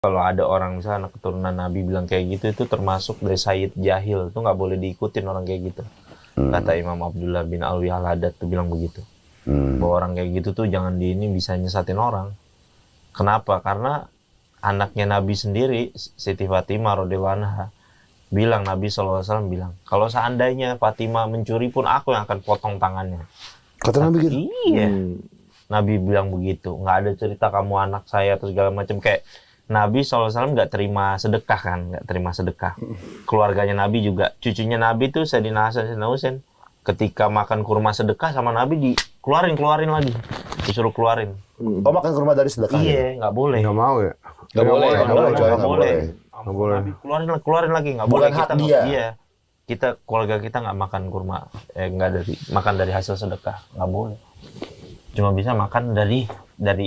Kalau ada orang misalnya anak keturunan Nabi bilang kayak gitu, itu termasuk dari Sayyid Jahil, itu nggak boleh diikutin orang kayak gitu. Kata Imam Abdullah bin Alwi Al-Haddad tuh bilang begitu. Bahwa orang kayak gitu tuh jangan bisa nyesatin orang. Kenapa? Karena anaknya Nabi sendiri, Siti Fatimah radhiyallahu anha, bilang, Nabi SAW bilang, kalau seandainya Fatimah mencuri pun aku yang akan potong tangannya. Kata Nabi gitu? Iya. Nabi bilang begitu. Nggak ada cerita kamu anak saya atau segala macam. Kayak Nabi SAW nggak terima sedekah kan, nggak terima sedekah. Keluarganya Nabi juga, cucunya Nabi tuh Sayyidina Hasan dan Husain, ketika makan kurma sedekah sama Nabi dikeluarin lagi, disuruh keluarin. Oh, makan kurma dari sedekah? Iya, nggak boleh. Nggak mau ya? Nggak boleh. Nggak boleh. Keluarin lagi, nggak boleh. Bukan hak Kita dia. iya, keluarga kita nggak makan kurma, makan dari hasil sedekah, nggak boleh. Cuma bisa makan dari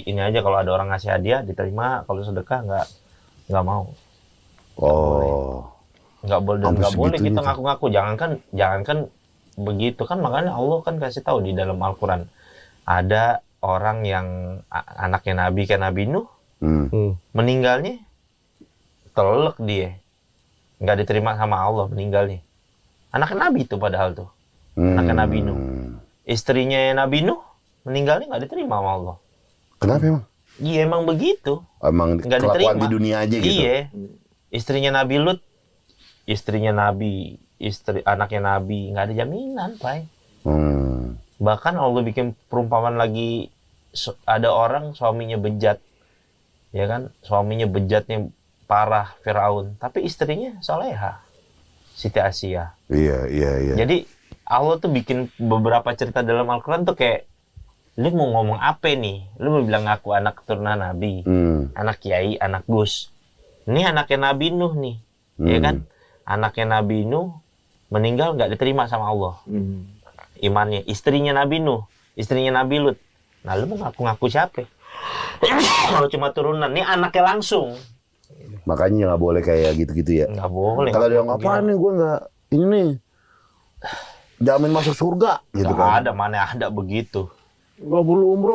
ini aja. Kalau ada orang ngasih hadiah diterima, kalau sedekah nggak mau. Nggak boleh. Dan nggak boleh kita ngaku-ngaku. Jangankan begitu kan, makanya Allah kan kasih tahu di dalam Al-Quran, ada orang yang anaknya Nabi kayak Nabi Nuh, meninggalnya telek dia, nggak diterima sama Allah, meninggalnya. Anaknya Nabi itu padahal tuh, anaknya Nabi Nuh. Istrinya Nabi Nuh meninggalnya nggak diterima sama Allah. Kenapa emang? Iya emang begitu. Emang nggak kelakuan diterima di dunia aja gitu? Iya. Istrinya Nabi Lut, anaknya Nabi, nggak ada jaminan, Pak. Bahkan Allah bikin perumpamaan lagi, ada orang suaminya bejat, ya kan? Suaminya bejatnya parah, Firaun, tapi istrinya soleha, Siti Asia. Iya. Jadi Allah tuh bikin beberapa cerita dalam Al-Quran tuh kayak, lu mau ngomong apa nih? Lu mau bilang aku anak keturunan Nabi, anak kiai, anak gus. Ini anaknya Nabi Nuh nih, ya kan? Anaknya Nabi Nuh meninggal nggak diterima sama Allah. Imannya. Istrinya Nabi Nuh, istrinya Nabi Lut. Nah, lu mau ngaku-ngaku siapa? Kalau cuma turunan, nih anaknya langsung. Makanya nggak boleh kayak gitu-gitu ya? Nggak boleh. Kalau dia ngapain nih, gue nggak, ini nih, jamin masuk surga gitu kan? Ada, mana ada begitu. Nggak perlu umroh.